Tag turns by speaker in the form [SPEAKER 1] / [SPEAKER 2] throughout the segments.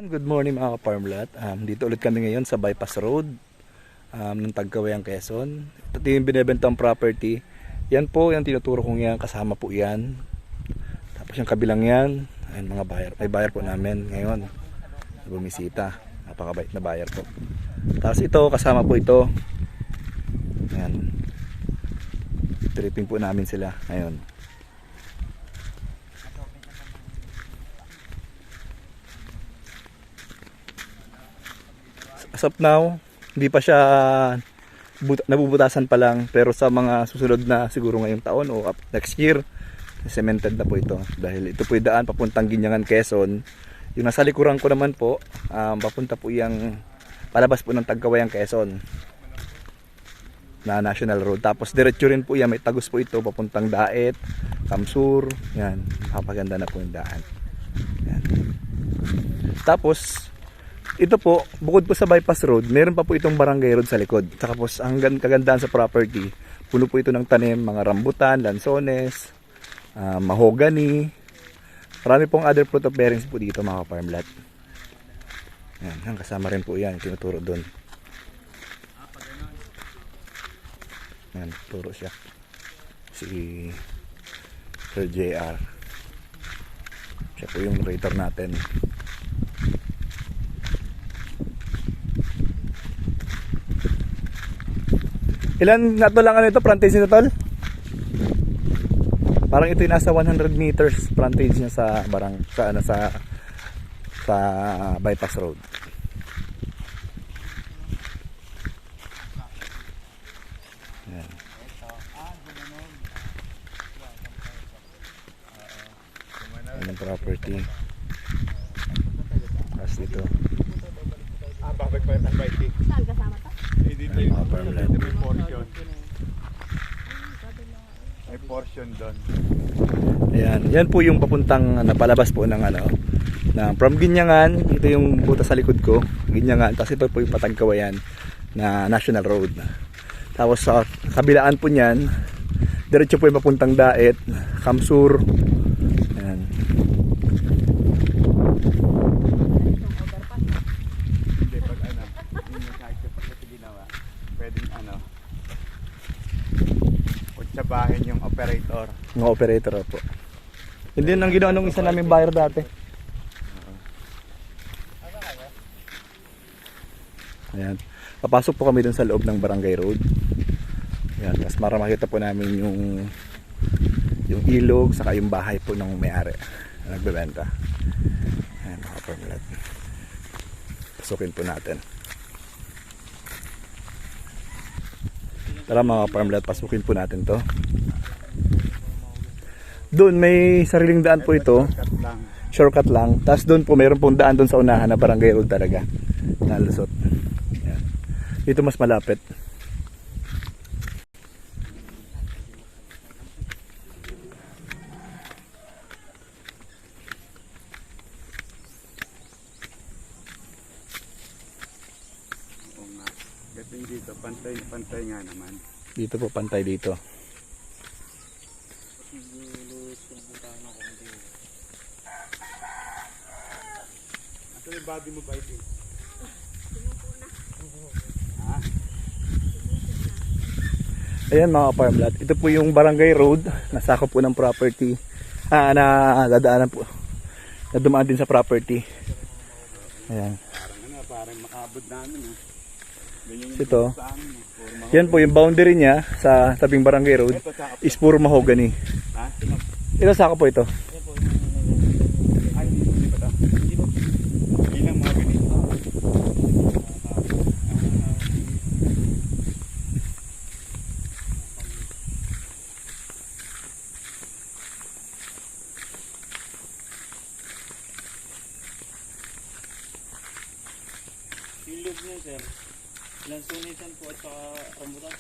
[SPEAKER 1] Good morning mga ka-farmlat. Dito ulit kami ngayon sa Bypass Road ng Tagkawayan, Quezon. Ito yung binibentang property. Yan po, yung tinuturo kong yan, kasama po yan. Tapos yung kabilang yan, ayun, mga buyer. May buyer po namin ngayon. Bumisita. Napakabait na buyer po. Tapos ito, kasama po ito. Yan. Tripping po namin sila ngayon. As of now, hindi pa siya nabubutasan pa lang, pero sa mga susunod na siguro ngayong taon o next year, cemented na po ito dahil ito po yung daan papuntang Ginyangan, Quezon. Yung nasa likuran ko naman po, papunta po yung palabas po ng Tagkawayan, Quezon na National Road. Tapos diretso rin po yan, may tagos po ito papuntang Daet, Kamsur. Yan, napakaganda na po yung daan. Yan. Tapos ito po, bukod po sa bypass road, meron pa po itong barangay road sa likod. Saka po, ang kagandahan sa property, puno po ito ng tanim, mga rambutan, lansones, mahogany. Marami pong other fruit of bearings po dito mga farmlat. Yan, kasama rin po yan, tinuturo doon. Yan, turo siya. Si Sir JR. Siya po yung locator natin. Ilan na to lang ano ito, frontage nito tol? Parang ito yung nasa 100 meters frontage niya sa sa bypass road. Yan. Yan yung property. Tapos dito.
[SPEAKER 2] Bakit pa yung biking?
[SPEAKER 3] Saan kasama to?
[SPEAKER 2] Dito yung may portion. May portion doon.
[SPEAKER 1] Ayan, yan po yung papuntang napalabas po ng from Ginyangan. Ito yung butas sa likod ko, Ginyangan. Tapos ito po yung Patagkawayan na National Road. Tapos sa kabilaan po niyan, diretso po yung papuntang Daet, Kamsur. Ayan.
[SPEAKER 2] Hindi pag yung kahit kapag ito ginawa, pwedeng kutsabahin yung operator.
[SPEAKER 1] Mga operator po. Hindi nang ginawa nung isa naming buyer dati. Ayan. Papasok po kami dun sa loob ng Barangay Road. Ayan. Tapos makita po namin yung ilog saka yung bahay po ng may-ari na nagbebenta. Ayan, mga farmland. Pasukin po natin. Tara mga farmland, pasukin po natin to. Doon may sariling daan po ito. Shortcut lang. Tapos doon po mayroon pong daan doon sa unahan na Barangay Road talaga. Nalusot. Ayan. Dito mas malapit.
[SPEAKER 2] Oo nga. Kasi dito, pantay nga naman.
[SPEAKER 1] Dito po pantay dito.
[SPEAKER 2] Ito yung body mo ba ito?
[SPEAKER 1] Ayan mga farmland. Ito po yung Barangay Road. Nasakop po ng property. Na dadaanan po. Na dumaan din sa property. Ayan.
[SPEAKER 2] Parang makabot namin.
[SPEAKER 1] Ito. Yan po yung boundary niya sa tabing Barangay Road. Is puro mahogany. Ito sakop po ito.
[SPEAKER 2] Ay, hindi pa ito. Ilang mga ganito.
[SPEAKER 4] Ilog niya sir, lansunisan po at saka rambutan.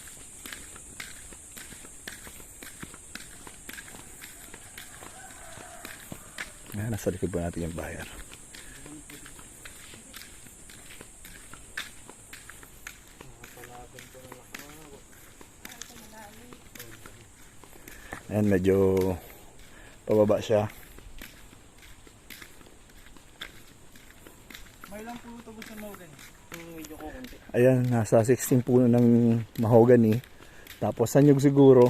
[SPEAKER 1] Ayan, nasa likod po natin yung buyer. Ayan, medyo pababa siya.
[SPEAKER 4] May lang po ito gusto mo rin. Medyo ko konti.
[SPEAKER 1] Ayan, nasa 16 puno ng mahogany. Tapos sanyog siguro,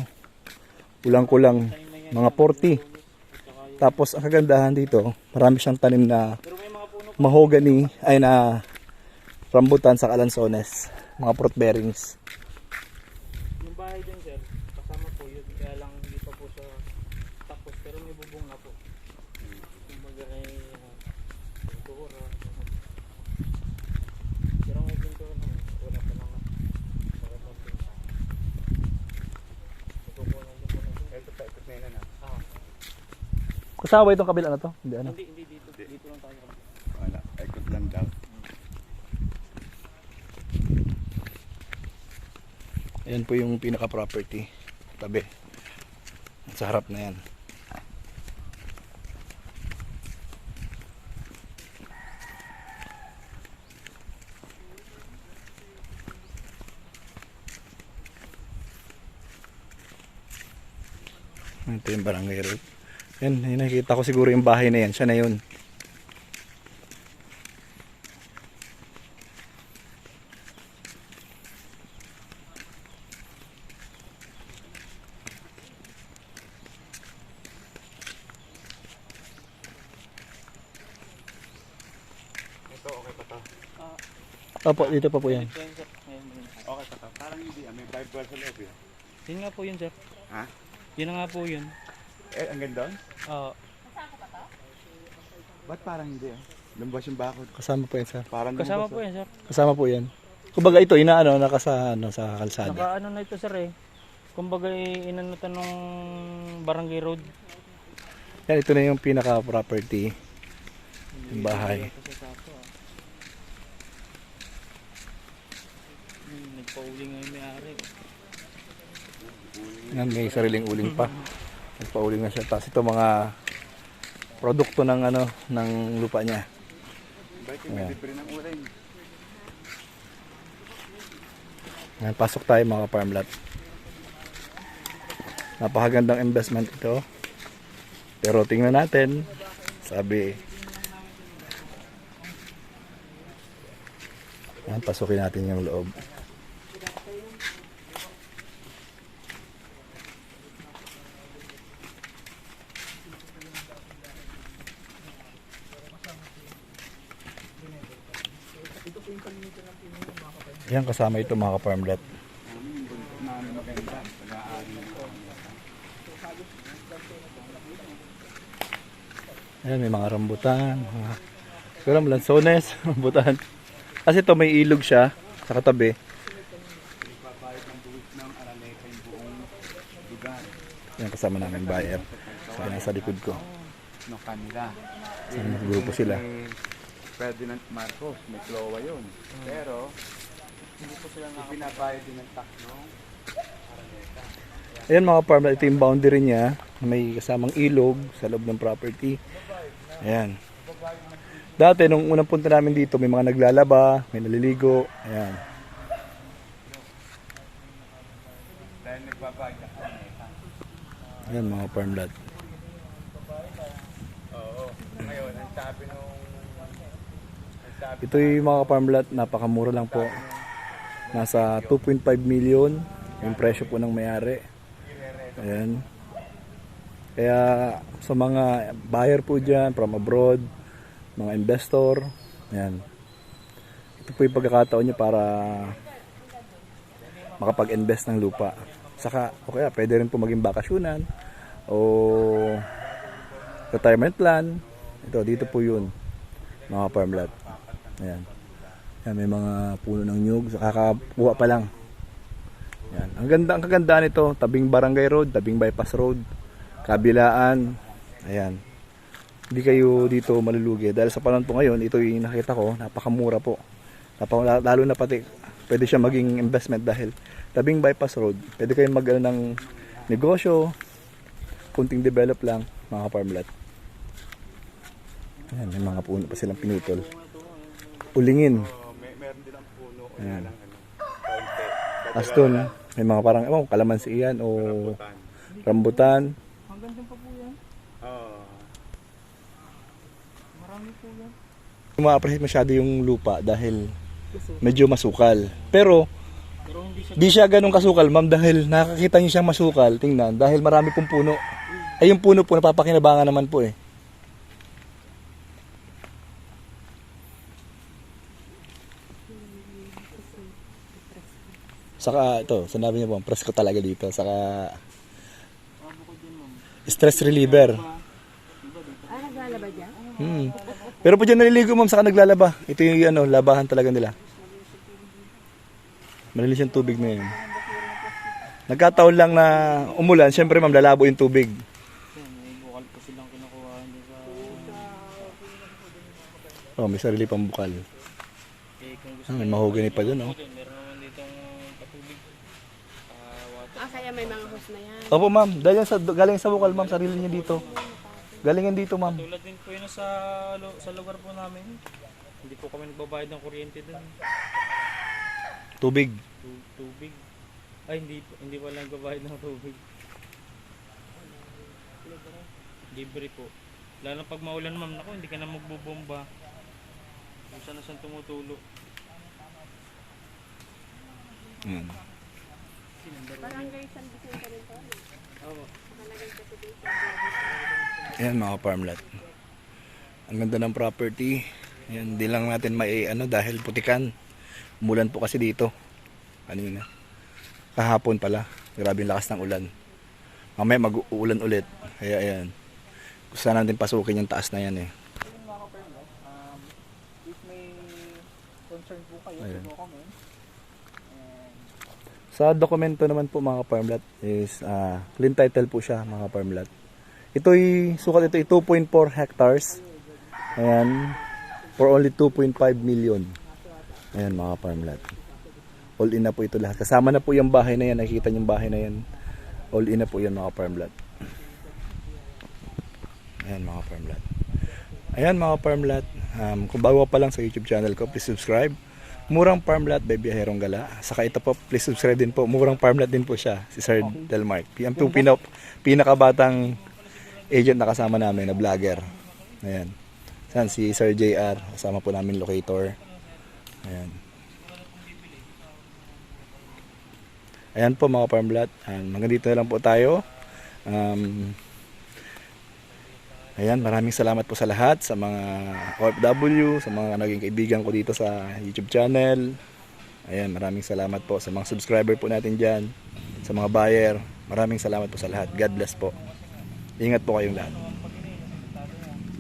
[SPEAKER 1] kulang-kulang, mga 40. Tapos ang kagandahan dito, marami siyang tanim na
[SPEAKER 4] Pero may mga puno
[SPEAKER 1] mahogany, ay na rambutan sa kalansones, mga fruit bearings.
[SPEAKER 4] yung bahay din sir. Kasama po yun. Kaya lang hindi pa po siya tapos. Pero may bubong na po. Kumbaga ay pintura. Pero may pintura naman. Wala pa naman. Wala pa pintura. Nagkukunan din po natin.
[SPEAKER 2] Ito pa, ikot na yun na.
[SPEAKER 4] Ah,
[SPEAKER 1] Kasama itong kabila na to? Hindi ano?
[SPEAKER 4] hindi dito. Dito lang tayo.
[SPEAKER 2] Wala, ikot lang daw.
[SPEAKER 1] Ayan po yung pinaka-property. Tabi. Sa harap na yan. Ito yung barangay road. Yan, yung nakikita ko siguro yung bahay na yan. Siya na yun.
[SPEAKER 2] Ito, okay pa to.
[SPEAKER 1] Opo, dito pa po yan.
[SPEAKER 4] Ito yun sir. Ngayon mo yun.
[SPEAKER 2] Okay pa to. Parang hindi, may Bible sa loob yun.
[SPEAKER 4] Yun nga po yun sir.
[SPEAKER 2] Ha?
[SPEAKER 4] Yun na nga po yun.
[SPEAKER 2] Eh, ang ganda doon?
[SPEAKER 4] Ah,
[SPEAKER 2] Ba't parang hindi ah? Lumbas yung bakod.
[SPEAKER 1] Kasama po yan, sir.
[SPEAKER 2] Parang
[SPEAKER 4] kasama
[SPEAKER 2] lumbas,
[SPEAKER 4] po yan sir.
[SPEAKER 1] Kasama po yan. Kumbaga ito, inaano, nakasa, ano, sa kalsada.
[SPEAKER 4] Naka ano na ito sir eh. Kumbaga inano to nung barangay road.
[SPEAKER 1] Yan, ito na yung pinaka-property. Yung bahay.
[SPEAKER 4] Nagpauli nga yung may-ari.
[SPEAKER 1] Yan, may sariling uling pa. Nagpauling na siya. Tapos ito mga produkto ng ano, ng lupa niya.
[SPEAKER 2] Bakit may libre ng uling?
[SPEAKER 1] Yan, pasok tayo mga farm lot. Napakagandang investment ito. Pero tingnan natin. Sabi. Yan, pasukin natin yung loob. Yan, kasama ito mga farm lot.
[SPEAKER 2] Na ano maganda. Pag-aari ng
[SPEAKER 1] Ayan, may mga rambutan. Pero lansones, rambutan. Kasi ito may ilog siya sa katabi.
[SPEAKER 2] Ipabayad ng buwis ng Araneta yung buong lugar.
[SPEAKER 1] Yan, kasama namin buyer. So, nasa likod ko.
[SPEAKER 2] No, kanila.
[SPEAKER 1] Sa grupo sila.
[SPEAKER 2] May Ferdinand Marcos, may Chloa yun. Pero,
[SPEAKER 4] Hindi po sila
[SPEAKER 2] pinabayad din ng tax, no?
[SPEAKER 1] Ayan mga farm lot, ito yung boundary niya. May kasamang ilog sa loob ng property. Ayan. Dati nung unang punta namin dito, may mga naglalaba, may naliligo. Ayan.
[SPEAKER 2] Dahil nagbabayad ng Araneta.
[SPEAKER 1] Ayan mga farm lot.
[SPEAKER 2] Oo. Ngayon, ang sabi nung...
[SPEAKER 1] Ito yung mga farm lot, napakamura lang po. Nasa 2.5 million yung presyo po ng may-ari. Ayan. Kaya sa mga buyer po dyan from abroad, mga investor, ayan. Ito po yung pagkakataon nyo para makapag-invest ng lupa. Saka, okay, pwede rin po maging bakasyonan o retirement plan. Ito, dito po yun, mga farm lot. Ayan. Yan, may mga puno ng nyug, kakakuha pa lang. Yan. Ang kagandahan nito, tabing barangay road, tabing bypass road, kabilaan. Ayan. Hindi kayo dito malulugi dahil sa panahon po ngayon, ito yung nakita ko, napakamura po. Lalo na pati pwede siya maging investment dahil tabing bypass road, pwede kayong mag ng negosyo, kunting develop lang, mga farm lot. Ayan, may mga puno pa silang pinutol. Ulingin.
[SPEAKER 2] Meron din ang puno.
[SPEAKER 1] Ayan.
[SPEAKER 2] Lang, konti.
[SPEAKER 1] Aston, may mga parang kalamansi yan o rambutan.
[SPEAKER 4] Hanggang dyan pa po yan.
[SPEAKER 2] Oo.
[SPEAKER 4] Marami po yan.
[SPEAKER 1] ma-appreciate masyado yung lupa dahil medyo masukal. Pero
[SPEAKER 4] Pero hindi siya
[SPEAKER 1] di siya ganun kasukal, ma'am, dahil nakakita niyo siyang masukal. Tingnan, dahil marami pong puno. Ay, yung puno po napapakinabangan naman po eh. Saka ito, sinabi niyo po, presko talaga dito. Saka
[SPEAKER 4] mabukod din, ma'am.
[SPEAKER 1] stress reliever.
[SPEAKER 3] Ah, naglalaba dyan?
[SPEAKER 1] Hmm. Pero po dyan naliligo, ma'am, saka naglalaba. Ito yung ano, labahan talaga nila. Malinis yung tubig na yun. Nagkataon lang na umulan, syempre ma'am, lalabo yung tubig.
[SPEAKER 4] Yan, may bukal po silang kinukuha hindi sa...
[SPEAKER 1] Oh, may sarili pang bukal.
[SPEAKER 4] Eh, kung gusto
[SPEAKER 1] Ah, may mahogany pa dun, oh.
[SPEAKER 4] meron naman ditong patubig. Water.
[SPEAKER 3] Ah, kaya may mga hose na yan.
[SPEAKER 1] Opo, ma'am. Dahil yan galing sa bukal, ma'am. Sarili niya dito. Galing yan dito, ma'am.
[SPEAKER 4] Tulad din po yun sa lugar po namin. Hindi po kami nagbabayad ng kuryente dun.
[SPEAKER 1] Tubig.
[SPEAKER 4] Tubig. Ay, hindi wala nagbabayad ng tubig. Libre po. Lalo pag maulan, ma'am, nako, hindi ka na magbubomba. Kung saan na saan tumutulo.
[SPEAKER 1] Yan.
[SPEAKER 3] Barangay San Vicente rin to.
[SPEAKER 4] Oo.
[SPEAKER 3] Nakalagay kasi dito.
[SPEAKER 1] Ayan, mga farmland. Ang ganda ng property. Yan, di lang natin may ano dahil putikan. Umulan po kasi dito. Kanina. Kahapon pala. Grabe yung lakas ng ulan. Mamaya mag-uulan ulit. Kaya ayan. Gusto natin pasukin yung taas na yan eh.
[SPEAKER 4] If may concern po kayo,
[SPEAKER 1] Ayan.
[SPEAKER 4] po kami.
[SPEAKER 1] Sa dokumento naman po mga farmland is clean title po siya mga farmland. Ito'y sukat ito ay 2.4 hectares. Ayan. For only 2.5 million. Ayan mga farmland. All in na po ito lahat. Kasama na po yung bahay na yan. Nakikita yung bahay na yan. All in na po yan mga farmland. Ayan mga farmland. Ayan mga farmland. Kung bago pa lang sa YouTube channel ko, please subscribe. Murang Farmland by Biyaherong Gala. Saka ito po, please subscribe din po. Murang Farmland din po siya. Si Sir Delmark. Yan po pinakabatang agent na kasama namin na vlogger. Ayan. Saan si Sir JR. Kasama po namin locator. Ayan. Ayan po mga Farmland. Hanggang dito na lang po tayo. Ayan, maraming salamat po sa lahat, sa mga OFW, sa mga naging kaibigan ko dito sa YouTube channel. Ayan, maraming salamat po sa mga subscriber po natin dyan, sa mga buyer. Maraming salamat po sa lahat. God bless po. Ingat po kayong lahat.